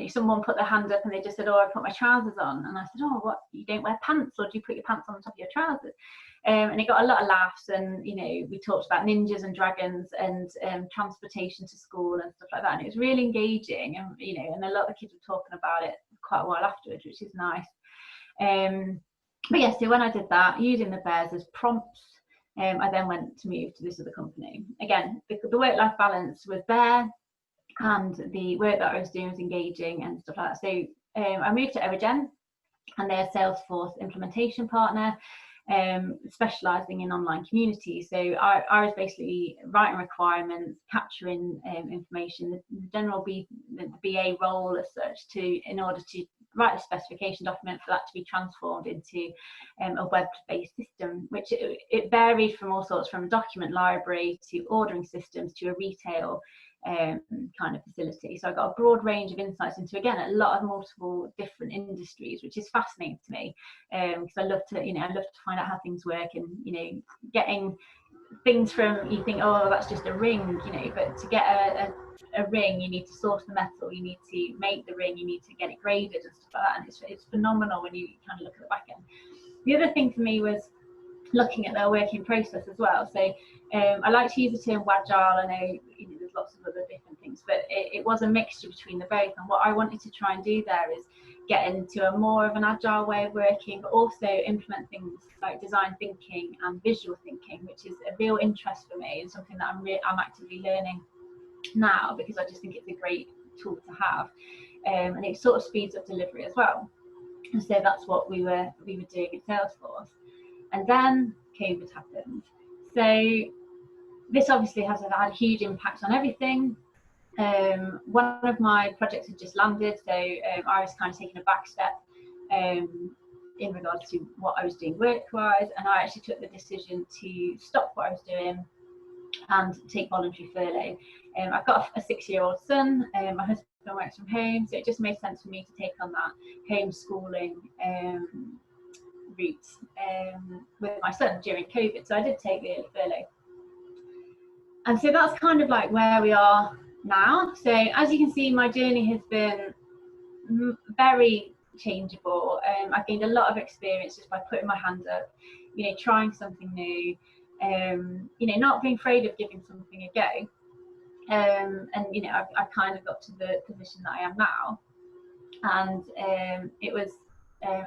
someone put their hand up and they just said, oh, I put my trousers on. And I said, oh, what, you don't wear pants, or do you put your pants on top of your trousers? And it got a lot of laughs, and we talked about ninjas and dragons and transportation to school and stuff like that, and it was really engaging, and and a lot of the kids were talking about it quite a while afterwards, which is nice. But yeah, so when I did that, using the bears as prompts, I then went to move to this other company. Again, the work-life balance was there, and the work that I was doing was engaging and stuff like that. So I moved to Origen, and they're a Salesforce implementation partner, specialising in online communities. So I was basically writing requirements, capturing information, the general the BA role as such, in order to write a specification document for that to be transformed into a web-based system, which it varied from all sorts, from a document library to ordering systems to a retail kind of facility. So I got a broad range of insights into, again, a lot of multiple different industries, which is fascinating to me, because I love to find out how things work, and getting things from, you think, oh, that's just a ring, but to get a ring, you need to source the metal, you need to make the ring, you need to get it graded and stuff like that, and it's phenomenal when you kind of look at the back end. The other thing for me was looking at their working process as well. So I like to use the term Wagile. I know there's lots of other different things, but it was a mixture between the both, and what I wanted to try and do there is get into a more of an agile way of working, but also implement things like design thinking and visual thinking, which is a real interest for me, and something that I'm actively learning now, because I just think it's a great tool to have, and it sort of speeds up delivery as well. And so that's what we were doing at Salesforce. And then COVID happened. So this obviously has had a huge impact on everything. One of my projects had just landed, so I was kind of taking a back step in regards to what I was doing work-wise, and I actually took the decision to stop what I was doing and take voluntary furlough. I've got a 6-year-old son, my husband works from home, so it just made sense for me to take on that homeschooling route with my son during COVID. So I did take the early furlough. And so that's kind of like where we are now. So as you can see, my journey has been very changeable. I've gained a lot of experience just by putting my hand up, trying something new, not being afraid of giving something a go. And I've kind of got to the position that I am now. And it was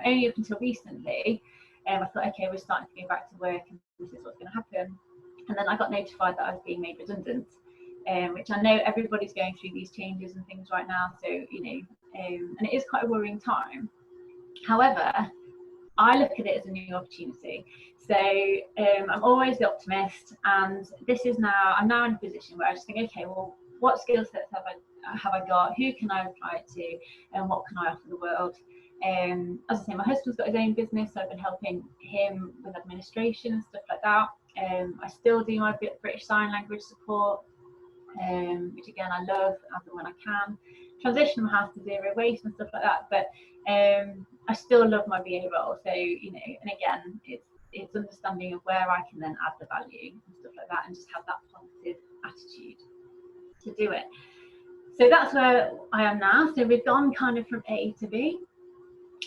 only up until recently, I thought, okay, we're starting to go back to work, and this is what's going to happen. And then I got notified that I was being made redundant, which I know everybody's going through these changes and things right now. So, and it is quite a worrying time. However, I look at it as a new opportunity. So I'm always the optimist, and I'm now in a position where I just think, okay, well, what skill sets have I got? Who can I apply to, and what can I offer the world? As I say, my husband's got his own business, so I've been helping him with administration and stuff like that. I still do my British Sign Language support, which again I love as and when I can. Transition my house to zero waste and stuff like that, but I still love my BA role. So and again, it's understanding of where I can then add the value and stuff like that, and just have that positive attitude to do it. So that's where I am now. So we've gone kind of from A to B,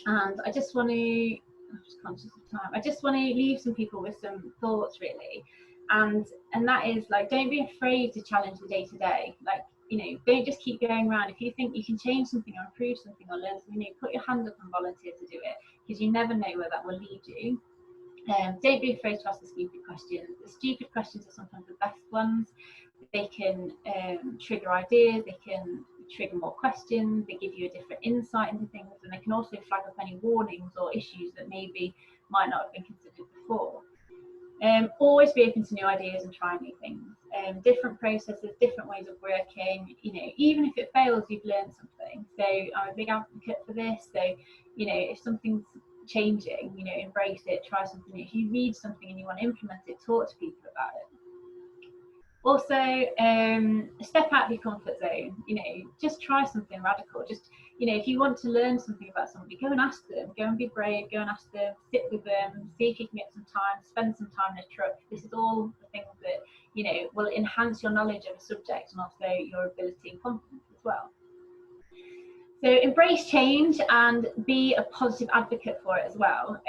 and I just want to, I'm just conscious of time, I just want to leave some people with some thoughts really, and that is like, don't be afraid to challenge the day to day. Like, don't just keep going around. If you think you can change something or improve something or learn something new, put your hand up and volunteer to do it, because you never know where that will lead you. Don't be afraid to ask the stupid questions. The stupid questions are sometimes the best ones. They can trigger ideas, they can trigger more questions, they give you a different insight into things, and they can also flag up any warnings or issues that maybe might not have been considered before. Always be open to new ideas and try new things. Different processes, different ways of working, even if it fails, you've learned something. So I'm a big advocate for this. So, if something's changing, embrace it, try something new. If you read something and you want to implement it, talk to people about it. Also, step out of your comfort zone, just try something radical. Just, if you want to learn something about somebody, go and ask them, go and be brave, go and ask them, sit with them, see if you can get some time, spend some time in a truck. This is all the things that, you know, will enhance your knowledge of a subject and also your ability and confidence as well. So embrace change and be a positive advocate for it as well.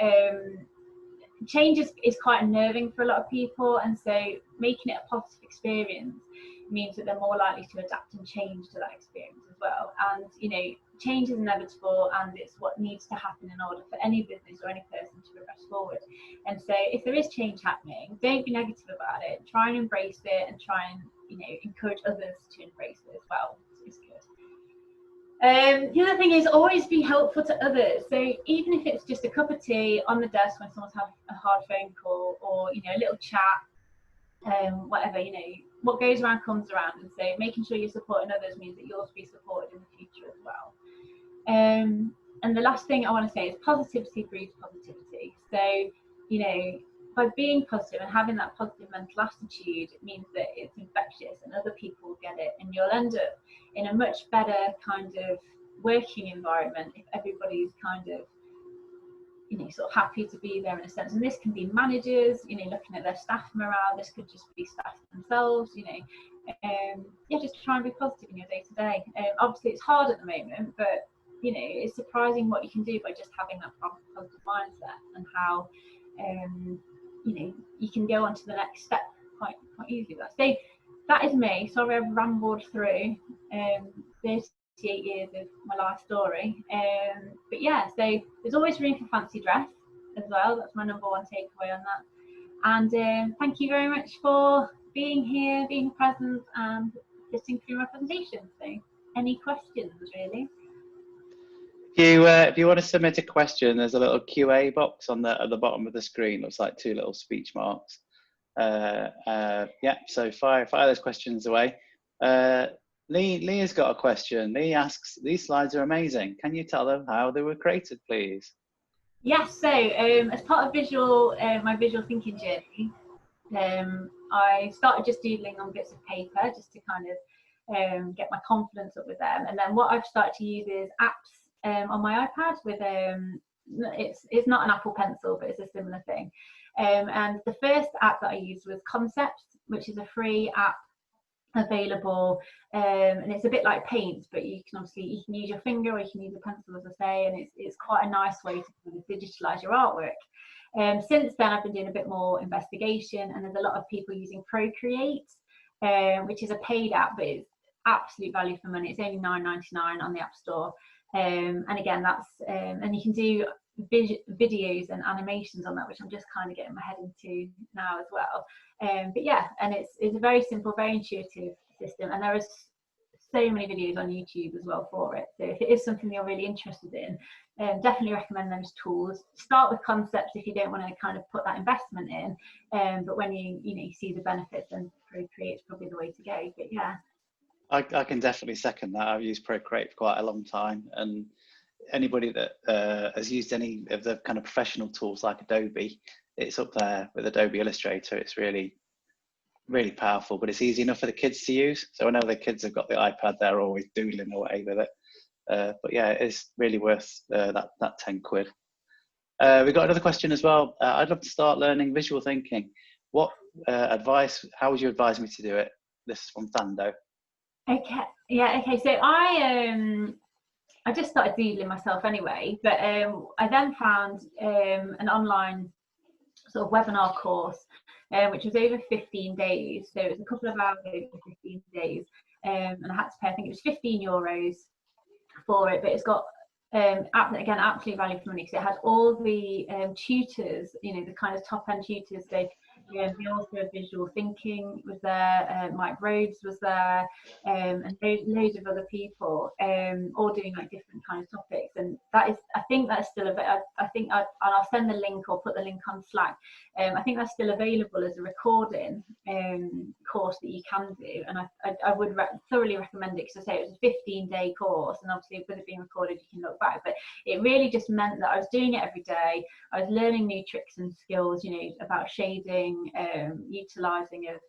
Change is quite unnerving for a lot of people, and so making it a positive experience means that they're more likely to adapt and change to that experience as well. And you know, change is inevitable, and it's what needs to happen in order for any business or any person to progress forward. And so if there is change happening, don't be negative about it. Try and embrace it, and try and, you know, encourage others to embrace it as well. It's good. The other thing is always be helpful to others. So even if it's just a cup of tea on the desk when someone's having a hard phone call, or, you know, a little chat, whatever, you know, what goes around comes around. And so making sure you're supporting others means that you'll be supported in the future as well. And the last thing I want to say is positivity breeds positivity. So, you know, by being positive and having that positive mental attitude, it means that it's infectious and other people will get it, and you'll end up in a much better kind of working environment if everybody's kind of, you know, sort of happy to be there in a sense. And this can be managers, you know, looking at their staff morale. This could just be staff themselves, you know. Yeah, just try and be positive in your day to day. Obviously it's hard at the moment, but you know, it's surprising what you can do by just having that positive mindset, and how you know, you can go on to the next step quite easily. So that is me. Sorry I've rambled through 38 years of my life story, but yeah, so there's always room for fancy dress as well. That's my number one takeaway on that. And thank you very much for being here, being present, and sitting through my presentation. So any questions really? If you want to submit a question, there's a little QA box at the bottom of the screen. Looks like two little speech marks. Yeah, so fire those questions away. Lee has got a question. Lee asks, these slides are amazing. Can you tell them how they were created, please? Yes, so as part of my visual thinking journey, I started just doodling on bits of paper just to kind of get my confidence up with them. And then what I've started to use is apps on my iPad with it's not an Apple Pencil, but it's a similar thing. And the first app that I used was Concept, which is a free app available, and it's a bit like Paint, but you can use your finger or you can use a pencil, as I say, and it's quite a nice way to kind of digitalize your artwork. Since then I've been doing a bit more investigation, and there's a lot of people using Procreate, which is a paid app, but it's absolute value for money. It's only $9.99 on the App Store. And again, that's and you can do videos and animations on that, which I'm just kind of getting my head into now as well. But yeah, and it's a very simple, very intuitive system, and there is so many videos on YouTube as well for it. So if it is something you're really interested in, definitely recommend those tools. Start with Concepts if you don't want to kind of put that investment in, but when you see the benefits, then Procreate is probably the way to go. But yeah. I can definitely second that. I've used Procreate for quite a long time, and anybody that has used any of the kind of professional tools like Adobe, it's up there with Adobe Illustrator. It's really, really powerful, but it's easy enough for the kids to use. So I know the kids have got the iPad, they're always doodling away with it. But yeah, it's really worth that 10 quid. We've got another question as well. I'd love to start learning visual thinking. What how would you advise me to do it? This is from Thando. Okay, yeah, okay. So I just started doodling myself anyway, but I then found an online sort of webinar course, which was over 15 days. So it was a couple of hours over 15 days, and I had to pay, I think it was €15 for it, but it's got again, absolutely value for money, because it had all the tutors, the kind of top end tutors. So the author of Visual Thinking was there, Mike Rhodes was there, and loads of other people, all doing like different kind of topics. And that is, I think that's still and I'll send the link or put the link on Slack. I think that's still available as a recording course that you can do, and I would thoroughly recommend it, because I say it was a 15-day course, and obviously with it being recorded you can look back, but it really just meant that I was doing it every day. I was learning new tricks and skills, about shading, utilizing of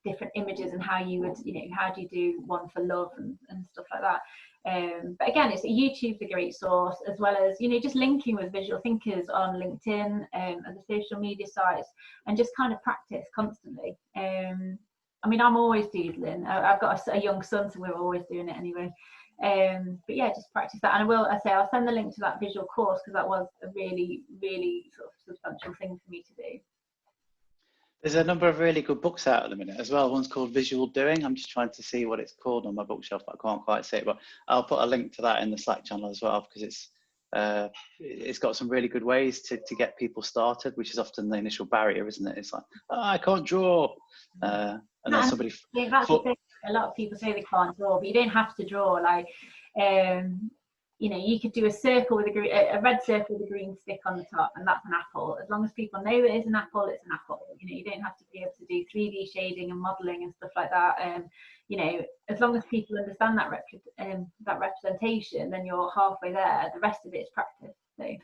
different images, and how you would, how do you do one for love and stuff like that. But again, YouTube's a great source, as well as, you know, just linking with visual thinkers on LinkedIn and the social media sites, and just kind of practice constantly. I mean, I'm always doodling. I've got a young son, so we're always doing it anyway. But yeah, just practice that. And I'll send the link to that visual course, because that was a really, really sort of substantial thing for me to do. There's a number of really good books out at the minute as well. One's called Visual Doing. I'm just trying to see what it's called on my bookshelf, but I can't quite see it. But I'll put a link to that in the Slack channel as well, because it's got some really good ways to get people started, which is often the initial barrier, isn't it? It's like, oh, I can't draw. And then somebody... Yeah, that's the thing. A lot of people say they can't draw, but you don't have to draw. Like, you know, you could do a circle with a red circle with a green stick on the top, and that's an apple. As long as people know it is an apple, it's an apple. You know, you don't have to be able to do 3D shading and modelling and stuff like that. You know, as long as people understand that representation, then you're halfway there. The rest of it is practice. So.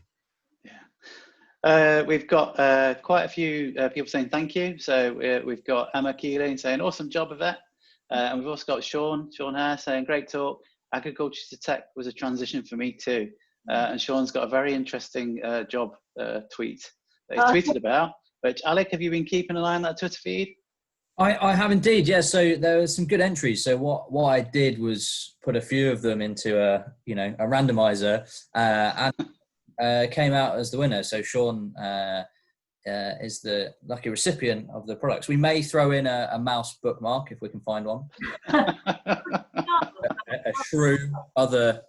Yeah. We've got quite a few people saying thank you. So we've got Emma Keeling saying, awesome job, Yvette. And we've also got Sean Hare saying, great talk. Agriculture to tech was a transition for me too. And Sean's got a very interesting job tweet that he tweeted about, which, Alec, have you been keeping an eye on that Twitter feed? I have indeed, yeah. So there were some good entries. So what I did was put a few of them into a randomizer, and came out as the winner. So Sean is the lucky recipient of the products. We may throw in a mouse bookmark if we can find one. A shrew, other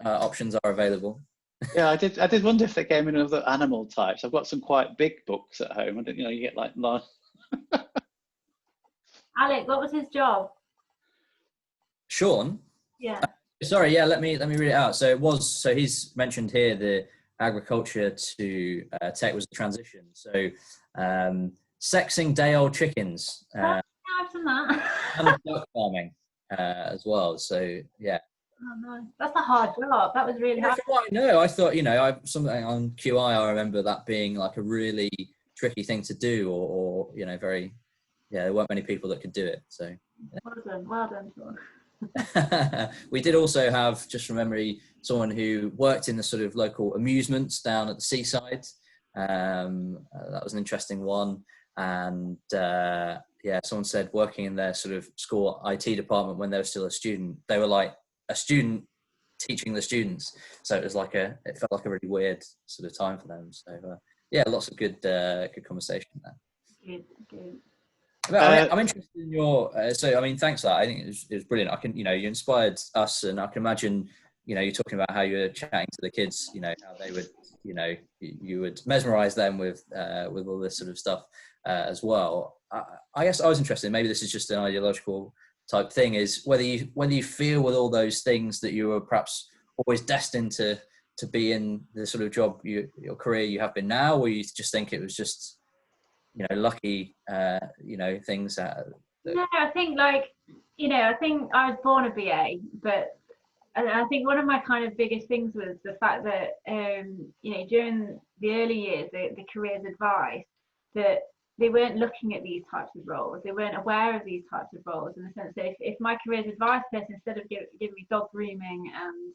options are available. Yeah, I did wonder if they came in other animal types. I've got some quite big books at home. You get like large. Alec, what was his job? Sean? Yeah. Sorry, yeah, let me read it out. So he's mentioned here the agriculture to tech was a transition. So sexing day-old chickens. I've done that. And duck farming as well. So yeah. Oh no, that's a hard job. That was really hard. No, I thought something on QI. I remember that being like a really tricky thing to do, or very. Yeah, there weren't many people that could do it. So yeah. Well done, Sean. We did also have, just from memory, someone who worked in the sort of local amusements down at the seaside. That was an interesting one. And someone said working in their sort of school IT department when they were still a student, they were like a student teaching the students. So it was it felt like a really weird sort of time for them. So lots of good conversation there. Good. I'm interested in your. Thanks for that. I think it was brilliant. I can, you inspired us, and I can imagine, you're talking about how you were chatting to the kids, how they would, you would mesmerize them with all this sort of stuff as well. I guess I was interested. Maybe this is just an ideological type thing. Is whether you feel with all those things that you were perhaps always destined to be in the sort of job your career you have been now, or you just think it was just lucky, things that... No, I think I think I was born a BA, but I think one of my kind of biggest things was the fact that, during the early years, the careers advice, that they weren't looking at these types of roles. They weren't aware of these types of roles, in the sense that if my careers advice person, instead of giving me dog grooming and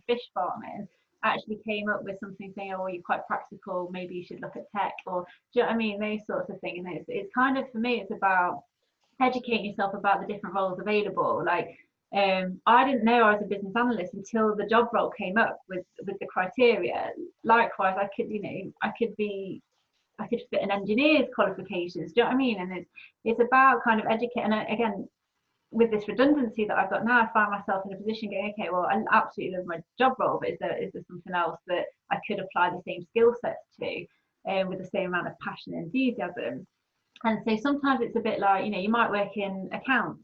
fish farming, actually came up with something saying, oh, you're quite practical, maybe you should look at tech, or do you know what I mean, those sorts of things. And it's kind of, for me, it's about educating yourself about the different roles available. I didn't know I was a business analyst until the job role came up with the criteria. Likewise, I could fit an engineer's qualifications, do you know what I mean? And it's about kind of educating. And again, with this redundancy that I've got now, I find myself in a position going, okay, well, I absolutely love my job role, but is there something else that I could apply the same skill sets to with the same amount of passion and enthusiasm? And so sometimes it's a bit like, you might work in accounts,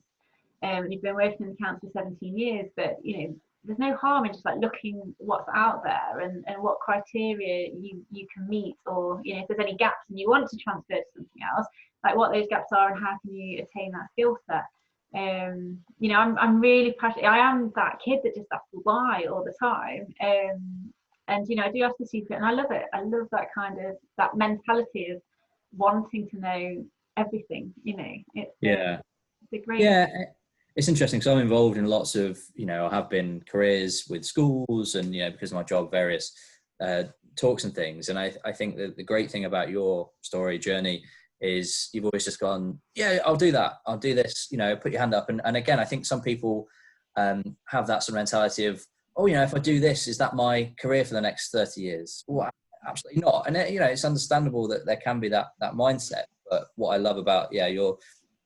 and you've been working in accounts for 17 years, but there's no harm in just looking what's out there and what criteria you can meet, or if there's any gaps and you want to transfer to something else, what those gaps are and how can you attain that skill set. I'm really passionate. I am that kid that just asks why all the time, and I do ask the secret, and I love it. I love that kind of that mentality of wanting to know everything. It's a great. it's interesting. So I'm involved in lots of, I have been careers with schools and, because of my job, various talks and things. And I think that the great thing about your story journey is you've always just gone, yeah, I'll do that. I'll do this, put your hand up. And again, I think some people have that sort of mentality of, oh, if I do this, is that my career for the next 30 years? Well, absolutely not. And, it's understandable that there can be that mindset. But what I love about, your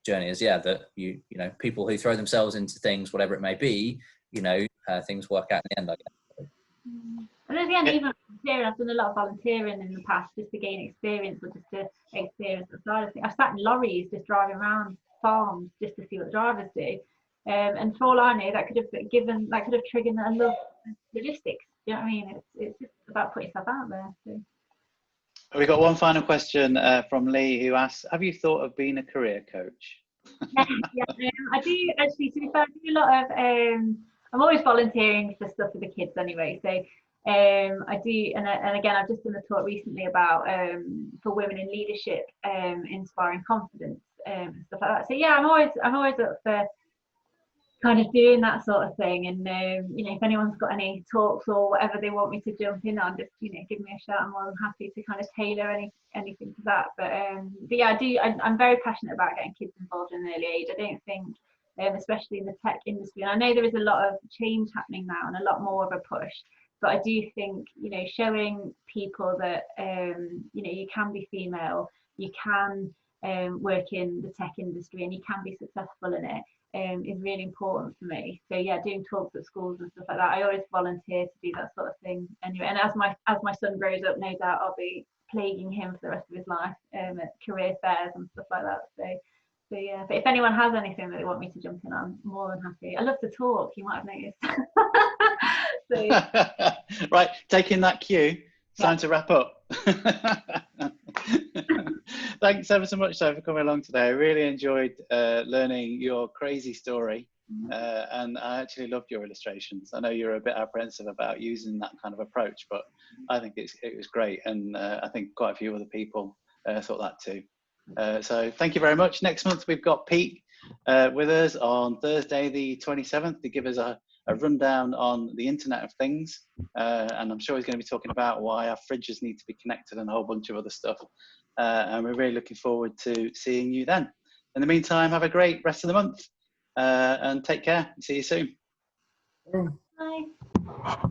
journey is, that people who throw themselves into things, whatever it may be, things work out in the end, I guess. And at the end, even volunteering, I've done a lot of volunteering in the past just to gain experience or just to experience the side of things. I've sat in lorries just driving around farms just to see what the drivers do. And for all I know, that could have triggered a love of logistics. Do you know what I mean? It's just about putting yourself out there. So. We got one final question from Lee, who asks, have you thought of being a career coach? Yeah, I do actually. To be fair, I do a lot of. I'm always volunteering for stuff for the kids anyway. So I do, and again, I've just done a talk recently about for women in leadership, inspiring confidence, and stuff like that. So yeah, I'm always up for kind of doing that sort of thing. And if anyone's got any talks or whatever they want me to jump in on, just give me a shout. I'm more than happy to kind of tailor anything to that. But yeah, I'm very passionate about getting kids involved in an early age. I don't think, especially in the tech industry, and I know there is a lot of change happening now and a lot more of a push, but I do think showing people that you can be female, you can work in the tech industry, and you can be successful in it is really important for me. So yeah, doing talks at schools and stuff like that, I always volunteer to do that sort of thing anyway. And as my son grows up, no doubt I'll be plaguing him for the rest of his life at career fairs and stuff like that. So yeah, but if anyone has anything that they want me to jump in on, I'm more than happy. I love to talk, you might have noticed. So, yeah. Right, taking that cue, time to wrap up. Thanks ever so much, for coming along today. I really enjoyed learning your crazy story, and I actually loved your illustrations. I know you're a bit apprehensive about using that kind of approach, but I think it was great, and I think quite a few other people thought that too. So thank you very much. Next month we've got Pete with us on Thursday the 27th to give us a rundown on the Internet of Things, and I'm sure he's going to be talking about why our fridges need to be connected and a whole bunch of other stuff, and we're really looking forward to seeing you then. In the meantime, have a great rest of the month, and take care. See you soon. Bye.